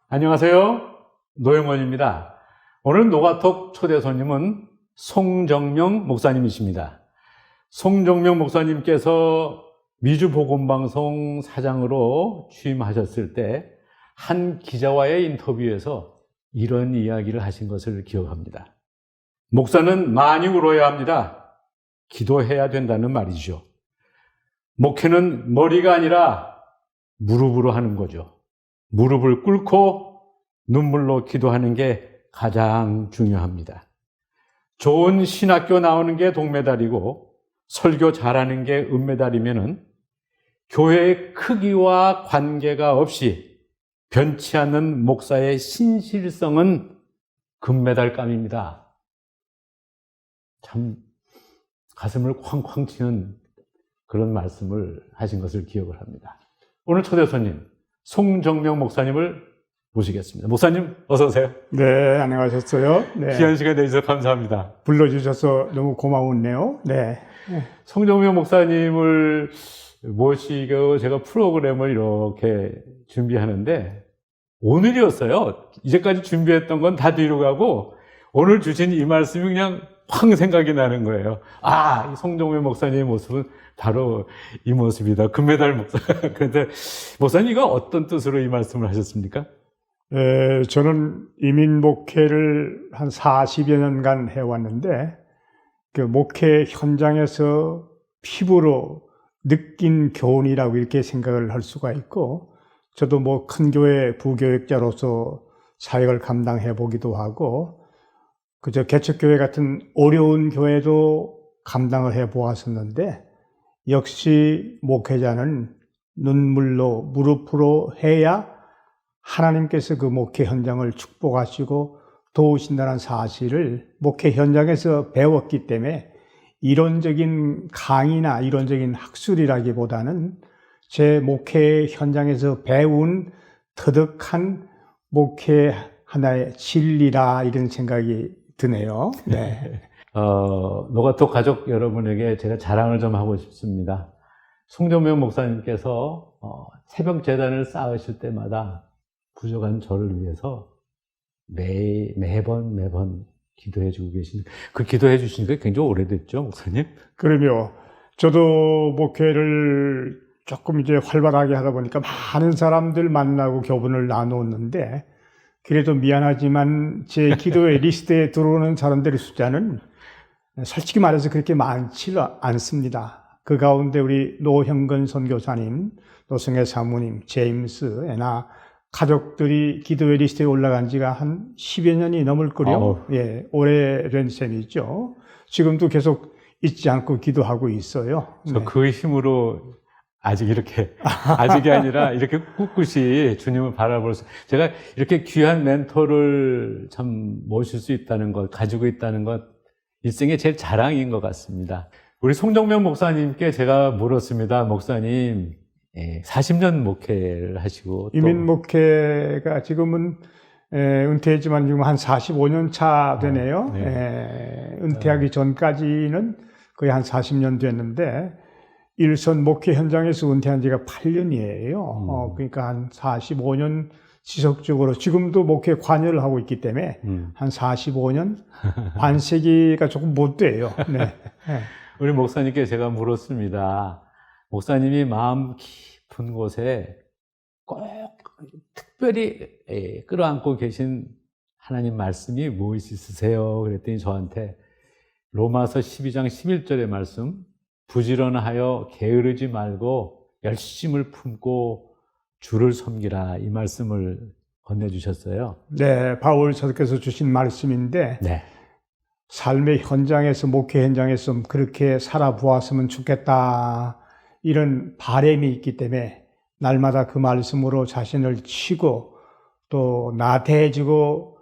안녕하세요. 노영원입니다. 오늘 노가톡 초대 손님은 송정명 목사님이십니다. 송정명 목사님께서 미주복음방송 사장으로 취임하셨을 때 한 기자와의 인터뷰에서 이런 이야기를 하신 것을 기억합니다. 목사는 많이 울어야 합니다. 기도해야 된다는 말이죠. 목회는 머리가 아니라 무릎으로 하는 거죠. 무릎을 꿇고 눈물로 기도하는 게 가장 중요합니다. 좋은 신학교 나오는 게 동메달이고 설교 잘하는 게 은메달이면은 교회의 크기와 관계가 없이 변치 않는 목사의 신실성은 금메달감입니다. 참 가슴을 쾅쾅 치는 그런 말씀을 하신 것을 기억을 합니다. 오늘 초대 손님 송정명 목사님을 모시겠습니다. 목사님 어서 오세요. 네, 안녕하셨어요. 네. 귀한 시간 내주셔서 감사합니다. 불러주셔서 너무 고마운데요. 네. 송정명 목사님을 모시고 제가 프로그램을 이렇게 준비하는데 오늘이었어요. 이제까지 준비했던 건 다 뒤로 가고 오늘 주신 이 말씀이 그냥 확 생각이 나는 거예요. 아, 이 송정명 목사님의 모습은 바로 이 모습이다. 금메달 목사. 그런데 목사님이 어떤 뜻으로 이 말씀을 하셨습니까? 저는 이민 목회를 한 40여 년간 해왔는데 그 목회 현장에서 피부로 느낀 교훈이라고 이렇게 생각을 할 수가 있고, 저도 뭐 큰 교회 부교역자로서 사역을 감당해 보기도 하고, 그저 개척교회 같은 어려운 교회도 감당을 해 보았었는데, 역시 목회자는 눈물로 무릎으로 해야 하나님께서 그 목회 현장을 축복하시고 도우신다는 사실을 목회 현장에서 배웠기 때문에 이론적인 강의나 이론적인 학술이라기보다는 제 목회 현장에서 배운 터득한 목회 하나의 진리라 이런 생각이 드네요. 네. 노가톡 가족 여러분에게 제가 자랑을 좀 하고 싶습니다. 송정명 목사님께서 새벽 제단을 쌓으실 때마다 부족한 저를 위해서 매번 기도해 주고 계신, 그 기도해 주신 게 굉장히 오래됐죠, 목사님? 그러며 저도 목회를 조금 이제 활발하게 하다 보니까 많은 사람들 만나고 교분을 나누었는데, 그래도 미안하지만 제 기도의 리스트에 들어오는 사람들의 숫자는 솔직히 말해서 그렇게 많지 않습니다. 그 가운데 우리 노형근 선교사님, 노승혜 사모님, 제임스, 애나 가족들이 기도의 리스트에 올라간 지가 한 10여 년이 넘을 거요. 예, 오래된 셈이죠. 지금도 계속 잊지 않고 기도하고 있어요. 저 그 힘으로 아직 이렇게, 아직이 아니라 이렇게 꿋꿋이 주님을 바라볼 수, 제가 이렇게 귀한 멘토를 참 모실 수 있다는 것, 가지고 있다는 것, 일생의 제일 자랑인 것 같습니다. 우리 송정명 목사님께 제가 물었습니다. 목사님, 40년 목회를 하시고 이민 목회가 지금은 은퇴했지만 지금 한 45년 차 되네요. 네. 은퇴하기 전까지는 거의 한 40년 됐는데 일선 목회 현장에서 은퇴한 지가 8년이에요. 그러니까 한 45년 지속적으로 지금도 목회 관여를 하고 있기 때문에 한 45년 반세기가 조금 못 돼요. 네. 우리 목사님께 제가 물었습니다. 목사님이 마음 깊은 곳에 꼭 특별히 끌어안고 계신 하나님 말씀이 무엇이 있으세요? 그랬더니 저한테 로마서 12장 11절의 말씀, 부지런하여 게으르지 말고 열심을 품고 주를 섬기라, 이 말씀을 건네주셨어요. 네, 바울 사도께서 주신 말씀인데 네. 삶의 현장에서, 목회 현장에서 그렇게 살아보았으면 좋겠다, 이런 바람이 있기 때문에 날마다 그 말씀으로 자신을 치고 또 나태해지고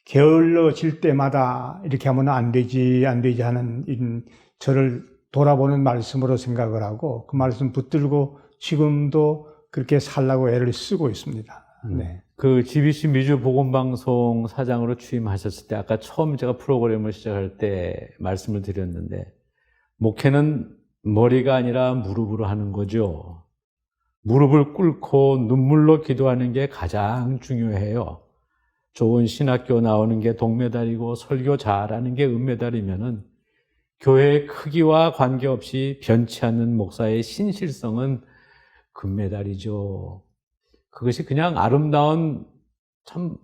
게을러질 때마다 이렇게 하면 안 되지 하는 저를 돌아보는 말씀으로 생각을 하고 그 말씀 붙들고 지금도 그렇게 살라고 애를 쓰고 있습니다. 네. 그 GBC 미주 복음방송 사장으로 취임하셨을 때, 아까 처음 제가 프로그램을 시작할 때 말씀을 드렸는데, 목회는 머리가 아니라 무릎으로 하는 거죠. 무릎을 꿇고 눈물로 기도하는 게 가장 중요해요. 좋은 신학교 나오는 게 동메달이고 설교 잘하는 게 은메달이면은 교회의 크기와 관계없이 변치 않는 목사의 신실성은 금메달이죠. 그것이 그냥 참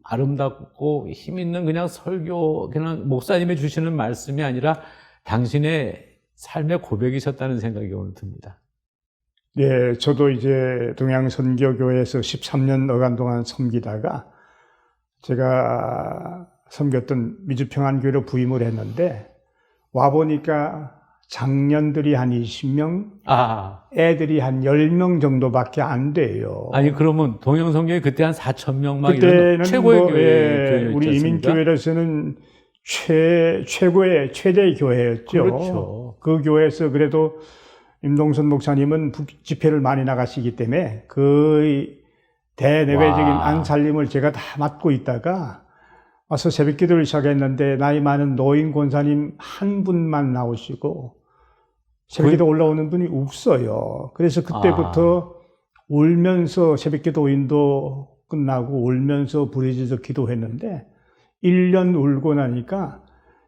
아름답고 힘 있는 그냥 설교, 그냥 목사님이 주시는 말씀이 아니라 당신의 삶의 고백이셨다는 생각이 오늘 듭니다. 예, 저도 이제 동양선교교회에서 13년 어간 동안 섬기다가 제가 섬겼던 미주평안교회로 부임을 했는데 와보니까 장년들이 한 20명, 애들이 한 10명 정도밖에 안 돼요. 아니, 그러면 동양선교회 그때 한 4,000명 막 그때는 이런 최고의 뭐, 교회였지 우리 않습니까? 이민교회로서는 최고의 최대의 교회였죠. 그렇죠. 그 교회에서 그래도 임동선 목사님은 집회를 많이 나가시기 때문에 거의 대내외적인 와. 안살림을 제가 다 맡고 있다가 와서 새벽 기도를 시작했는데 나이 많은 노인 권사님 한 분만 나오시고 새벽 기도 올라오는 분이 없어요. 그래서 그때부터 울면서 새벽 기도 인도 끝나고 울면서 부르짖어 기도했는데 1년 울고 나니까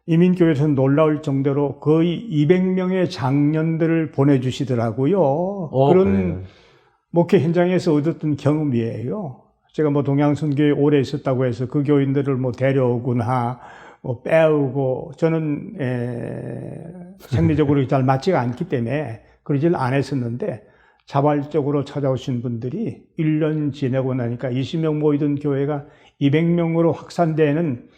이민교회에서 놀라울 정도로 거의 200명의 장년들을 보내주시더라고요. 그런 그래요. 목회 현장에서 얻었던 경험이에요. 제가 뭐 동양선교에 오래 있었다고 해서 그 교인들을 뭐 데려오거나 뭐 빼오고 저는 생리적으로 잘 맞지가 않기 때문에 그러질 않았었는데 자발적으로 찾아오신 분들이 1년 지내고 나니까 20명 모이던 교회가 200명으로 확산되는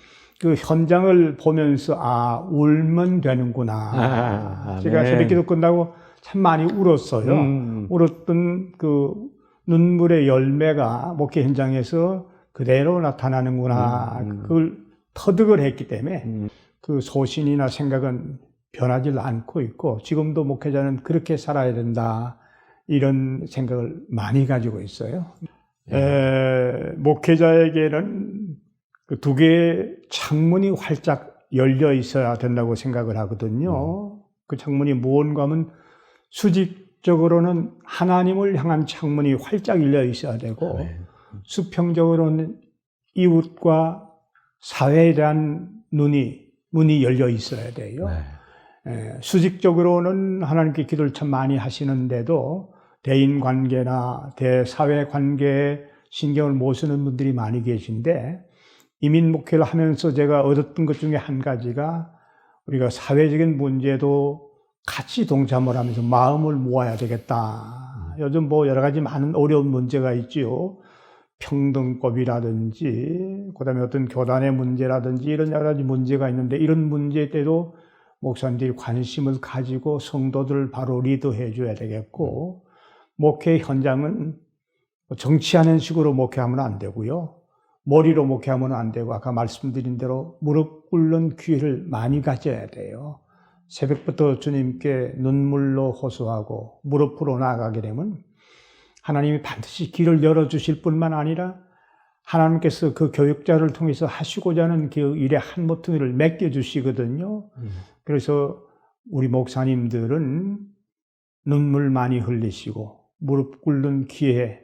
그 현장을 보면서 울면 되는구나. 제가 네. 새벽기도 끝나고 참 많이 울었어요. 울었던 그 눈물의 열매가 목회 현장에서 그대로 나타나는구나. 그걸 터득을 했기 때문에 그 소신이나 생각은 변하지 않고 있고 지금도 목회자는 그렇게 살아야 된다. 이런 생각을 많이 가지고 있어요. 목회자에게는 그 두 개의 창문이 활짝 열려 있어야 된다고 생각을 하거든요. 그 창문이 무언가 하면 수직적으로는 하나님을 향한 창문이 활짝 열려 있어야 되고 수평적으로는 이웃과 사회에 대한 문이 열려 있어야 돼요. 수직적으로는 하나님께 기도를 참 많이 하시는데도 대인관계나 대사회관계에 신경을 못 쓰는 분들이 많이 계신데 이민 목회를 하면서 제가 얻었던 것 중에 한 가지가 우리가 사회적인 문제도 같이 동참을 하면서 마음을 모아야 되겠다. 요즘 뭐 여러 가지 많은 어려운 문제가 있지요. 평등법이라든지 그다음에 어떤 교단의 문제라든지 이런 여러 가지 문제가 있는데 이런 문제 때도 목사님들이 관심을 가지고 성도들을 바로 리더해 줘야 되겠고 목회 현장은 정치하는 식으로 목회하면 안 되고요. 머리로 목회하면 안 되고 아까 말씀드린 대로 무릎 꿇는 기회를 많이 가져야 돼요. 새벽부터 주님께 눈물로 호소하고 무릎으로 나아가게 되면 하나님이 반드시 길을 열어주실 뿐만 아니라 하나님께서 그 교육자를 통해서 하시고자 하는 그 일의 한 모퉁이를 맡겨주시거든요. 그래서 우리 목사님들은 눈물 많이 흘리시고 무릎 꿇는 기회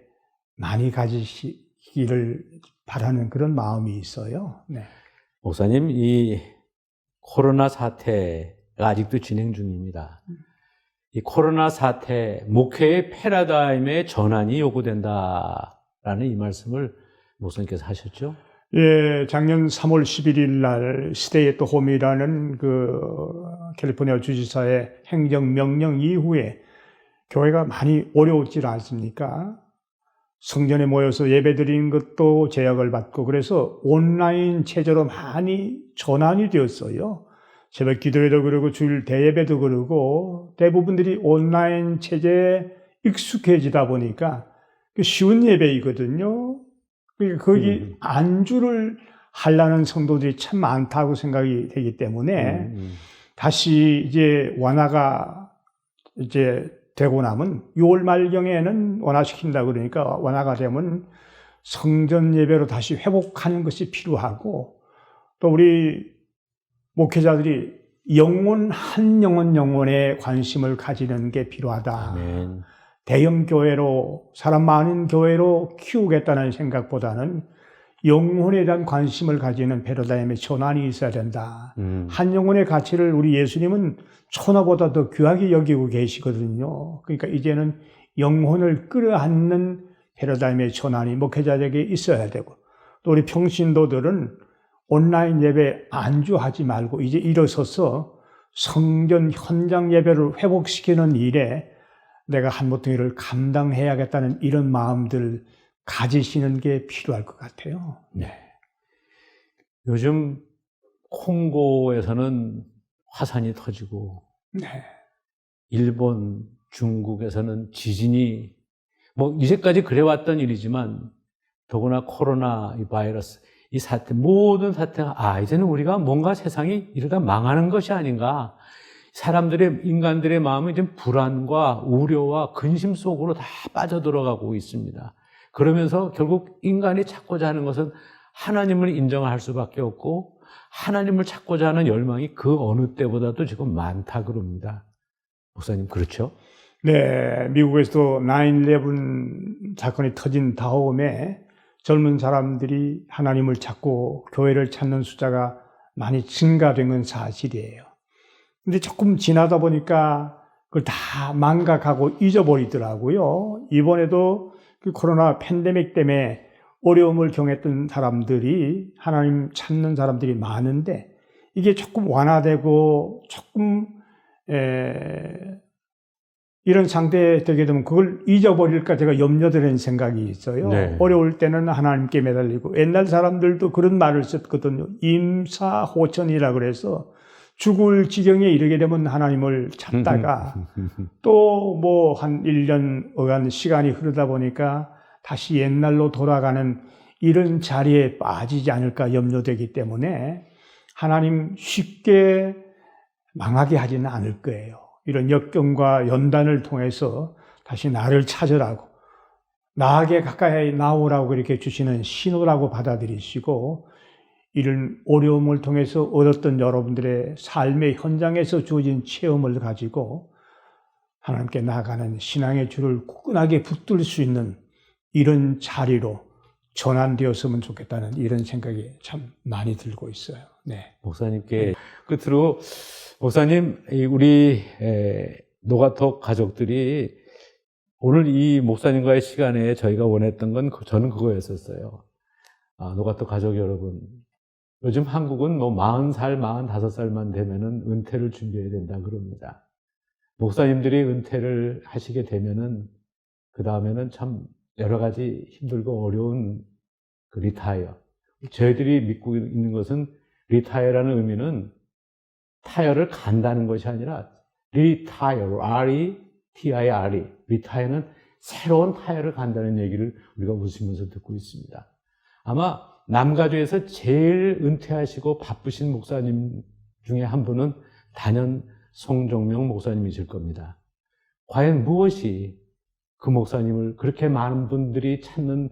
많이 가지시기를 바라는 그런 마음이 있어요. 네. 목사님, 이 코로나 사태가 아직도 진행 중입니다. 이 코로나 사태, 목회의 패러다임의 전환이 요구된다라는 이 말씀을 목사님께서 하셨죠? 예, 작년 3월 11일 날 스테이 앳 홈이라는 그 캘리포니아 주지사의 행정명령 이후에 교회가 많이 어려웠지 않습니까? 성전에 모여서 예배드리는 것도 제약을 받고 그래서 온라인 체제로 많이 전환이 되었어요. 새벽 기도회도 그러고 주일 대예배도 그러고 대부분들이 온라인 체제에 익숙해지다 보니까 쉬운 예배이거든요. 거기 안주를 하려는 성도들이 참 많다고 생각이 되기 때문에 다시 이제 완화가 이제 되고 나면 6월 말경에는 완화시킨다 그러니까 완화가 되면 성전 예배로 다시 회복하는 것이 필요하고 또 우리 목회자들이 영혼 한 영혼에 관심을 가지는 게 필요하다. 아멘. 대형 교회로, 사람 많은 교회로 키우겠다는 생각보다는 영혼에 대한 관심을 가지는 패러다임의 전환이 있어야 된다. 한 영혼의 가치를 우리 예수님은 천하보다 더 귀하게 여기고 계시거든요. 그러니까 이제는 영혼을 끌어안는 패러다임의 전환이 목회자에게 있어야 되고, 또 우리 평신도들은 온라인 예배 안주하지 말고 이제 일어서서 성전 현장 예배를 회복시키는 일에 내가 한 모퉁이를 감당해야겠다는 이런 마음들 가지시는 게 필요할 것 같아요. 네. 요즘 콩고에서는 화산이 터지고, 네. 일본, 중국에서는 지진이, 뭐, 이제까지 그래왔던 일이지만, 더구나 코로나 이 바이러스, 이 사태, 모든 사태가, 이제는 우리가 뭔가 세상이 이러다 망하는 것이 아닌가. 인간들의 마음이 좀 불안과 우려와 근심 속으로 다 빠져들어가고 있습니다. 그러면서 결국 인간이 찾고자 하는 것은 하나님을 인정할 수밖에 없고, 하나님을 찾고자 하는 열망이 그 어느 때보다도 지금 많다 그럽니다. 목사님, 그렇죠? 네, 미국에서도 9/11 사건이 터진 다음에 젊은 사람들이 하나님을 찾고 교회를 찾는 숫자가 많이 증가된 건 사실이에요. 근데 조금 지나다 보니까 그걸 다 망각하고 잊어버리더라고요. 이번에도 그 코로나 팬데믹 때문에 어려움을 경했던 사람들이, 하나님 찾는 사람들이 많은데, 이게 조금 완화되고 조금 이런 상태에 되게 되면 그걸 잊어버릴까 제가 염려되는 생각이 있어요. 네. 어려울 때는 하나님께 매달리고, 옛날 사람들도 그런 말을 썼거든요. 임사호천이라 그래서 죽을 지경에 이르게 되면 하나님을 찾다가 또 뭐 한 1년 어간 시간이 흐르다 보니까 다시 옛날로 돌아가는 이런 자리에 빠지지 않을까 염려되기 때문에 하나님 쉽게 망하게 하지는 않을 거예요. 이런 역경과 연단을 통해서 다시 나를 찾으라고, 나에게 가까이 나오라고 이렇게 주시는 신호라고 받아들이시고, 이런 어려움을 통해서 얻었던 여러분들의 삶의 현장에서 주어진 체험을 가지고 하나님께 나아가는 신앙의 줄을 굳건하게 붙들 수 있는 이런 자리로 전환되었으면 좋겠다는 이런 생각이 참 많이 들고 있어요. 네. 목사님께 끝으로, 목사님, 우리 노가톡 가족들이 오늘 이 목사님과의 시간에 저희가 원했던 건 저는 그거였었어요. 노가톡 가족 여러분, 요즘 한국은 뭐 40살, 45살만 되면은 은퇴를 준비해야 된다 그럽니다. 목사님들이 은퇴를 하시게 되면은 그 다음에는 참 여러 가지 힘들고 어려운 그 리타이어. 저희들이 믿고 있는 것은 리타이어라는 의미는 타이어를 간다는 것이 아니라 리타이어, R-E-T-I-R-E. 리타이어는 새로운 타이어를 간다는 얘기를 우리가 웃으면서 듣고 있습니다. 아마 남가주에서 제일 은퇴하시고 바쁘신 목사님 중에 한 분은 단연 송종명 목사님이실 겁니다. 과연 무엇이 그 목사님을 그렇게 많은 분들이 찾는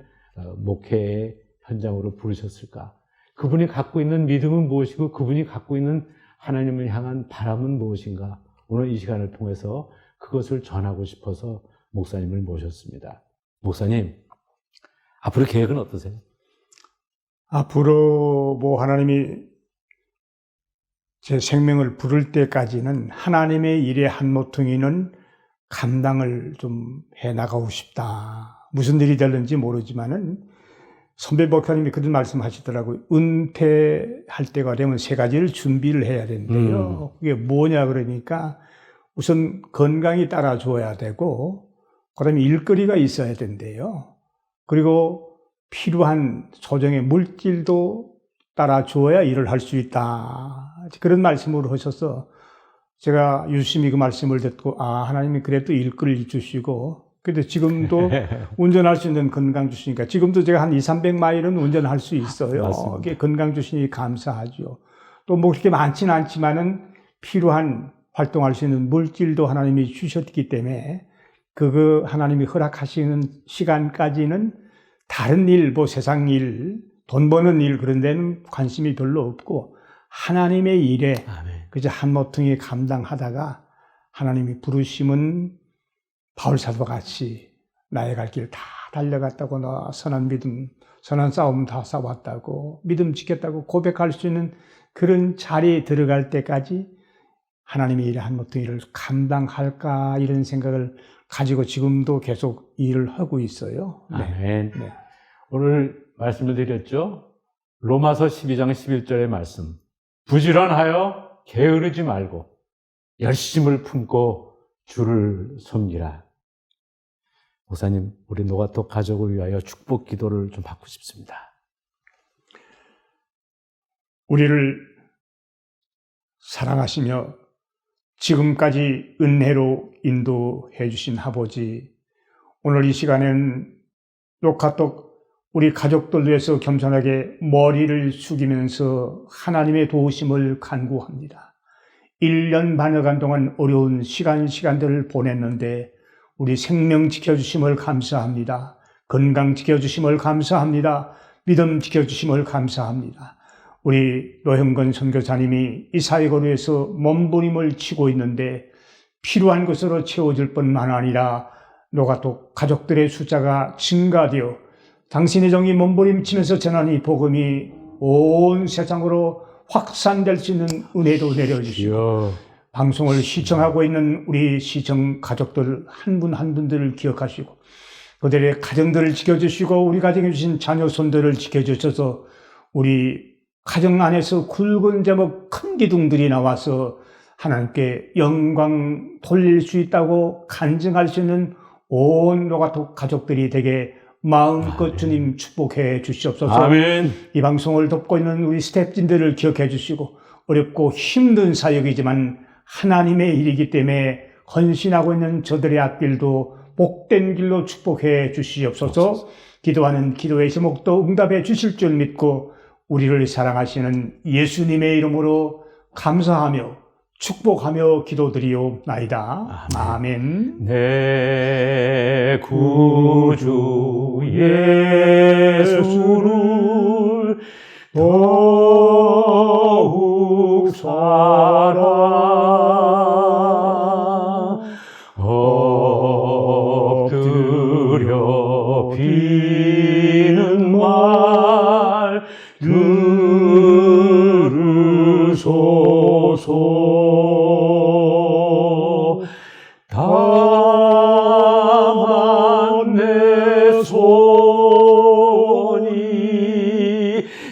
목회의 현장으로 부르셨을까? 그분이 갖고 있는 믿음은 무엇이고 그분이 갖고 있는 하나님을 향한 바람은 무엇인가? 오늘 이 시간을 통해서 그것을 전하고 싶어서 목사님을 모셨습니다. 목사님, 앞으로 계획은 어떠세요? 앞으로 뭐 하나님이 제 생명을 부를 때까지는 하나님의 일의 한 모퉁이는 감당을 좀 해나가고 싶다. 무슨 일이 될는지 모르지만은 선배 목사님이 그런 말씀하시더라고요. 은퇴할 때가 되면 3가지를 준비를 해야 된대요. 그게 뭐냐 그러니까 우선 건강이 따라줘야 되고, 그다음에 일거리가 있어야 된대요. 그리고 필요한 소정의 물질도 따라줘야 일을 할 수 있다. 그런 말씀을 하셔서 제가 유심히 그 말씀을 듣고, 하나님이 그래도 일거리를 주시고, 근데 지금도 운전할 수 있는 건강 주시니까 지금도 제가 한 200~300마일은 운전할 수 있어요. 그게 건강 주시니 감사하죠. 또 뭐 그렇게 많지는 않지만은 필요한 활동할 수 있는 물질도 하나님이 주셨기 때문에 그거 하나님이 허락하시는 시간까지는 다른 일, 뭐 세상 일, 돈 버는 일 그런 데는 관심이 별로 없고 하나님의 일에 아멘. 그저 한 모퉁이 감당하다가 하나님이 부르심은 바울 사도와 같이 나의 갈 길 다 달려갔다고, 나 선한 믿음, 선한 싸움 다 싸웠다고, 믿음 지켰다고 고백할 수 있는 그런 자리에 들어갈 때까지 하나님의 일의 한 모퉁이를 감당할까, 이런 생각을 가지고 지금도 계속 일을 하고 있어요. 네. 아멘. 네. 오늘 말씀을 드렸죠. 로마서 12장 11절의 말씀. 부지런하여 게으르지 말고 열심을 품고 주를 섬기라. 목사님, 우리 노가톡 가족을 위하여 축복 기도를 좀 받고 싶습니다. 우리를 사랑하시며 지금까지 은혜로 인도해 주신 아버지, 오늘 이 시간엔 노가톡 우리 가족들 위해서 겸손하게 머리를 숙이면서 하나님의 도우심을 간구합니다. 1년 반여간 동안 어려운 시간들을 보냈는데 우리 생명 지켜주심을 감사합니다. 건강 지켜주심을 감사합니다. 믿음 지켜주심을 감사합니다. 우리 노형건 선교사님이 이 사회거리에서 몸부림을 치고 있는데 필요한 것으로 채워질 뿐만 아니라 노가톡 가족들의 숫자가 증가되어 당신의 정이 몸부림치면서 전하는 이 복음이 온 세상으로 확산될 수 있는 은혜도 내려주시고, 방송을 시청하고 있는 우리 시청 가족들 한 분 한 분들을 기억하시고 그들의 가정들을 지켜주시고 우리 가정에 주신 자녀 손들을 지켜주셔서 우리 가정 안에서 굵은 제목 큰 기둥들이 나와서 하나님께 영광 돌릴 수 있다고 간증할 수 있는 온 노가톡 가족들이 되게 마음껏 아멘. 주님 축복해 주시옵소서. 아멘. 이 방송을 돕고 있는 우리 스태프진들을 기억해 주시고, 어렵고 힘든 사역이지만 하나님의 일이기 때문에 헌신하고 있는 저들의 앞길도 복된 길로 축복해 주시옵소서. 기도하는 기도의 제목도 응답해 주실 줄 믿고 우리를 사랑하시는 예수님의 이름으로 감사하며 축복하며 기도드리옵나이다. 아멘. 내 구주 예수를 더욱 사랑 엎드려 비는 말 들으소서. 다만 내 손이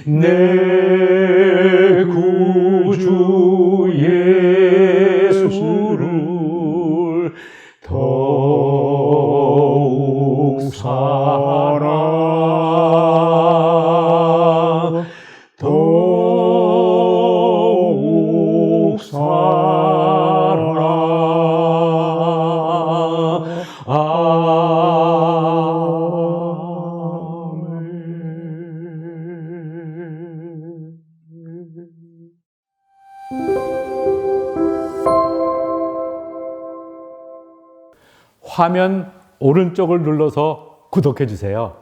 내 구주 예수를 더욱 사랑 더욱 사랑 아멘. 화면 오른쪽을 눌러서 구독해 주세요.